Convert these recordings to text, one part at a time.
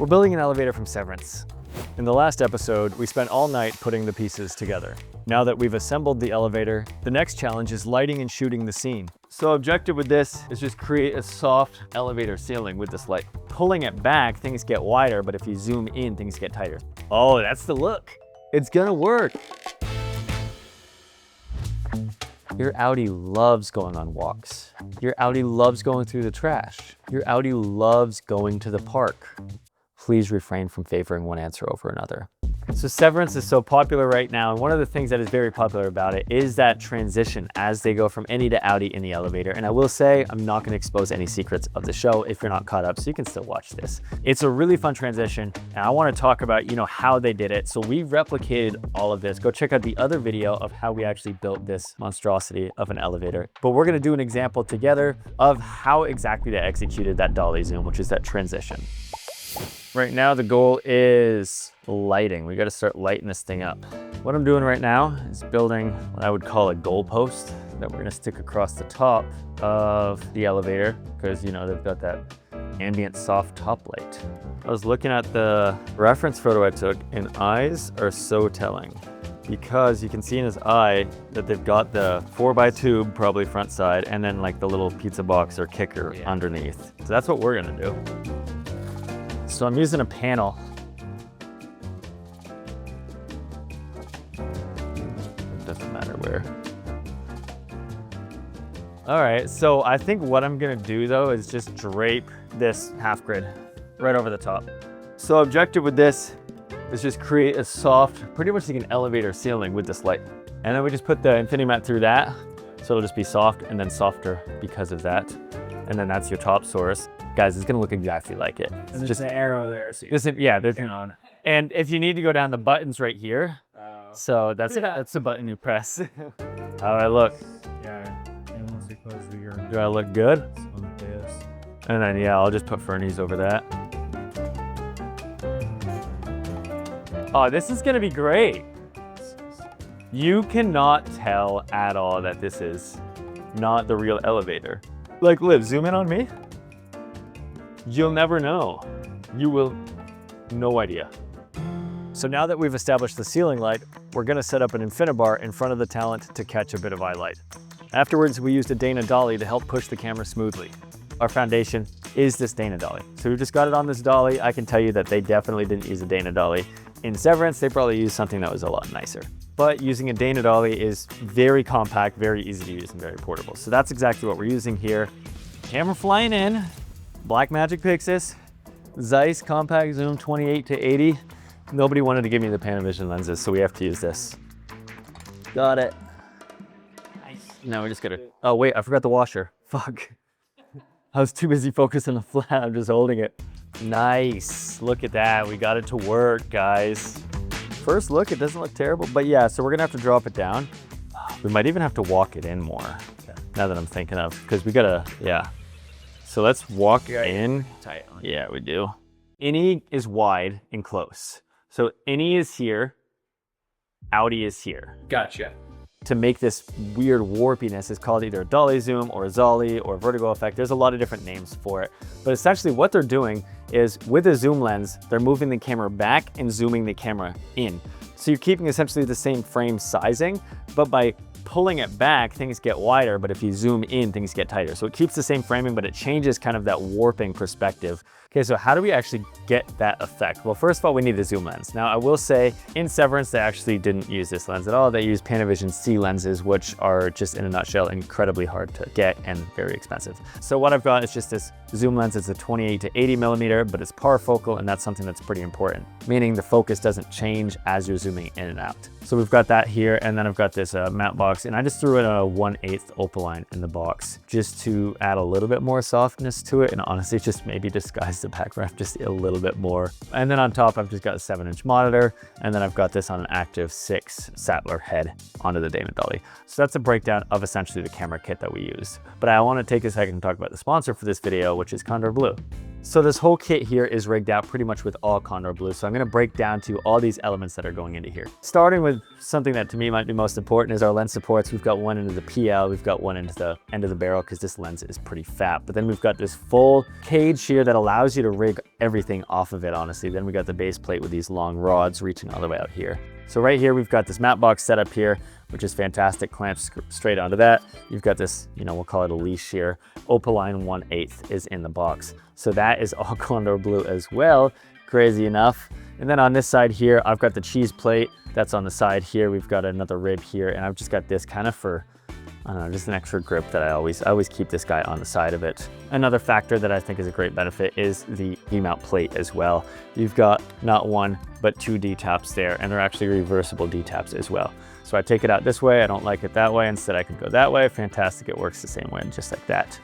We're building an elevator from Severance. In the last episode, we spent all night putting the pieces together. Now that we've assembled the elevator, the next challenge is lighting and shooting the scene. So objective with this is just create a soft elevator ceiling with this light. Pulling it back, things get wider, but if you zoom in, things get tighter. Oh, that's the look. It's gonna work. Your Audi loves going on walks. Your Audi loves going through the trash. Your Audi loves going to the park. Please refrain from favoring one answer over another. So Severance is so popular right now, and one of the things that is very popular about it is that transition as they go from any to Audi in the elevator. And I will say, I'm not going to expose any secrets of the show if you're not caught up, so you can still watch this. It's a really fun transition, and I want to talk about, how they did it. So we replicated all of this. Go check out the other video of how we actually built this monstrosity of an elevator. But we're going to do an example together of how exactly they executed that Dolly Zoom, which is that transition. Right now, the goal is lighting. We got to start lighting this thing up. What I'm doing right now is building what I would call a goalpost that we're going to stick across the top of the elevator because, they've got that ambient soft top light. I was looking at the reference photo I took, and eyes are so telling because you can see in his eye that they've got the 4x tube, probably front side, and then like the little pizza box or kicker underneath. So that's what we're going to do. So I'm using a panel. It doesn't matter where. All right, so I think what I'm gonna do though is just drape this half grid right over the top. So objective with this is just create a soft, pretty much like an elevator ceiling with this light. And then we just put the infinity mat through that. So it'll just be soft and then softer because of that. And then that's your top source. Guys, it's gonna look exactly like it. It's just an arrow there. So there's on. And if you need to go down, the button's right here. So that's the button you press. How do I look? Yeah. And once you close the ear. Do I look good? On this. And then I'll just put Fernie's over that. Oh, this is gonna be great. You cannot tell at all that this is not the real elevator. Like, Liv, zoom in on me. You'll never know. You will, no idea. So now that we've established the ceiling light, we're gonna set up an infinibar in front of the talent to catch a bit of eye light. Afterwards, we used a Dana dolly to help push the camera smoothly. Our foundation is this Dana dolly. So we just got it on this dolly. I can tell you that they definitely didn't use a Dana dolly. In Severance, they probably used something that was a lot nicer. But using a Dana dolly is very compact, very easy to use, and very portable. So that's exactly what we're using here. Camera flying in. Blackmagic Pixis, Zeiss Compact Zoom 28 to 80. Nobody wanted to give me the Panavision lenses, so we have to use this. Got it. Nice. Now we just gotta, oh wait, I forgot the washer. Fuck. I was too busy focusing on the flat, I'm just holding it. Nice, look at that, we got it to work, guys. First look, it doesn't look terrible, but yeah, so we're gonna have to drop it down. We might even have to walk it in more, now that I'm thinking of, because we gotta, So let's walk in. Tight. Yeah, we do. Innie is wide and close. So Innie is here, Audi is here. Gotcha. To make this weird warpiness, it's called either a Dolly Zoom or a Zolly or a vertigo effect. There's a lot of different names for it. But essentially what they're doing is with a zoom lens, they're moving the camera back and zooming the camera in. So you're keeping essentially the same frame sizing, but by pulling it back, things get wider, but if you zoom in, things get tighter. So it keeps the same framing, but it changes kind of that warping perspective. Okay, so how do we actually get that effect? Well, first of all, we need a zoom lens. Now, I will say in Severance, they actually didn't use this lens at all. They used Panavision C lenses, which are just in a nutshell, incredibly hard to get and very expensive. So what I've got is just this zoom lens. It's a 28 to 80 millimeter, but it's parafocal, and that's something that's pretty important, meaning the focus doesn't change as you're zooming in and out. So we've got that here, and then I've got this matte box, and I just threw in a 1/8 opaline in the box just to add a little bit more softness to it, and honestly, just maybe disguise the background just a little bit more. And then on top, I've just got a 7-inch monitor, and then I've got this on an active 6 Sattler head onto the Dana dolly. So that's a breakdown of essentially the camera kit that we used. But I want to take a second to talk about the sponsor for this video, which is Condor Blue. So this whole kit here is rigged out pretty much with all Condor Blue. So I'm gonna break down to all these elements that are going into here. Starting with something that to me might be most important is our lens supports. We've got one into the PL, we've got one into the end of the barrel because this lens is pretty fat. But then we've got this full cage here that allows you to rig everything off of it, honestly. Then we got the base plate with these long rods reaching all the way out here. So right here, we've got this matte box set up here, which is fantastic, clamps straight onto that. You've got this, we'll call it a leash here. Opaline 1/8 is in the box. So that is all Condor Blue as well, crazy enough. And then on this side here, I've got the cheese plate that's on the side here. We've got another rib here, and I've just got this kind of for, I don't know, just an extra grip that I always keep this guy on the side of it. Another factor that I think is a great benefit is the V-MountPlate as well. You've got not one, but 2 D-taps there, and they're actually reversible D-taps as well. So I take it out this way, I don't like it that way, instead I could go that way. Fantastic, it works the same way, just like that.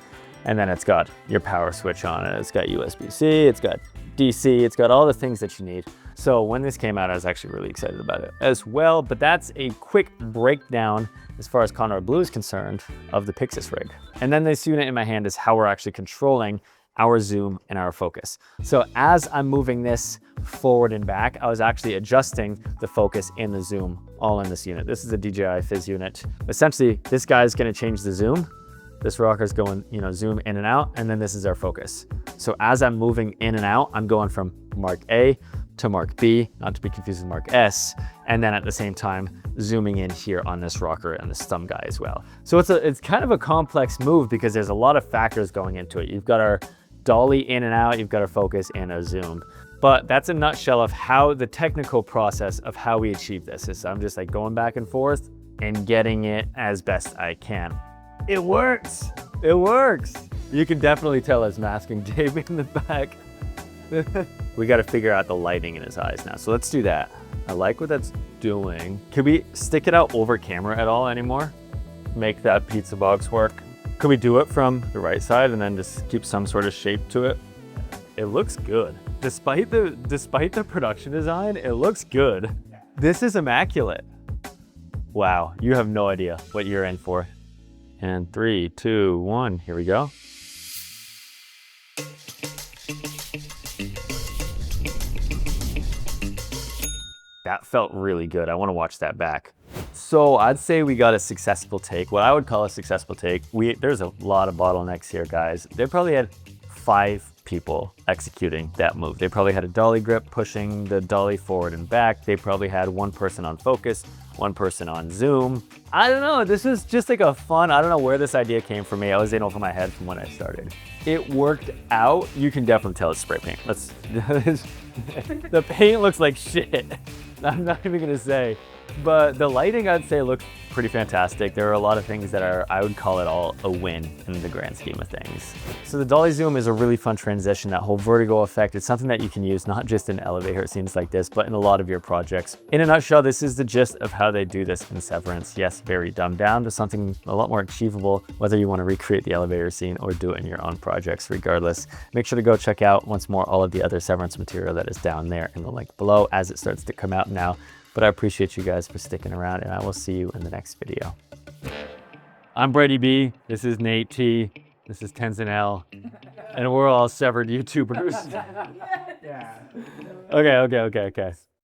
And then it's got your power switch on it. It's got USB-C, it's got DC, it's got all the things that you need. So when this came out, I was actually really excited about it as well. But that's a quick breakdown as far as Condor Blue is concerned of the Pixis rig. And then this unit in my hand is how we're actually controlling our zoom and our focus. So as I'm moving this forward and back, I was actually adjusting the focus and the zoom all in this unit. This is a DJI Fizz unit. Essentially, this guy is gonna change the zoom. This rocker's going, zoom in and out, and then this is our focus. So as I'm moving in and out, I'm going from Mark A to Mark B, not to be confused with Mark S, and then at the same time, zooming in here on this rocker and this thumb guy as well. So it's kind of a complex move because there's a lot of factors going into it. You've got our dolly in and out, you've got our focus and our zoom. But that's a nutshell of how the technical process of how we achieve this is. I'm just like going back and forth and getting it as best I can. It works. It works. You can definitely tell it's masking tape in the back. We got to figure out the lighting in his eyes now. So let's do that. I like what that's doing. Can we stick it out over camera at all anymore? Make that pizza box work? Could we do it from the right side and then just keep some sort of shape to it? It looks good. Despite the production design, it looks good. This is immaculate. Wow, you have no idea what you're in for. And 3, 2, 1, here we go. That felt really good. I want to watch that back. So I'd say we got a successful take. What I would call a successful take. There's a lot of bottlenecks here, guys. They probably had 5 people executing that move. They probably had a dolly grip pushing the dolly forward and back. They probably had 1 person on focus, 1 person on zoom. I don't know, this was just like a fun, I don't know where this idea came from me. I was in over my head from when I started. It worked out. You can definitely tell it's spray paint. The paint looks like shit. I'm not even gonna say. But the lighting, I'd say, looks pretty fantastic. There are a lot of things that are, I would call it all a win in the grand scheme of things. So the Dolly Zoom is a really fun transition. That whole vertigo effect, it's something that you can use not just in elevator scenes like this, but in a lot of your projects. In a nutshell, this is the gist of how they do this in Severance. Yes, very dumbed down to something a lot more achievable, whether you want to recreate the elevator scene or do it in your own projects, regardless. Make sure to go check out, once more, all of the other Severance material that is down there in the link below as it starts to come out now. But I appreciate you guys for sticking around, and I will see you in the next video. I'm Brady B, this is Nate T, this is Tenzin L, and we're all severed YouTubers. Yeah. Okay.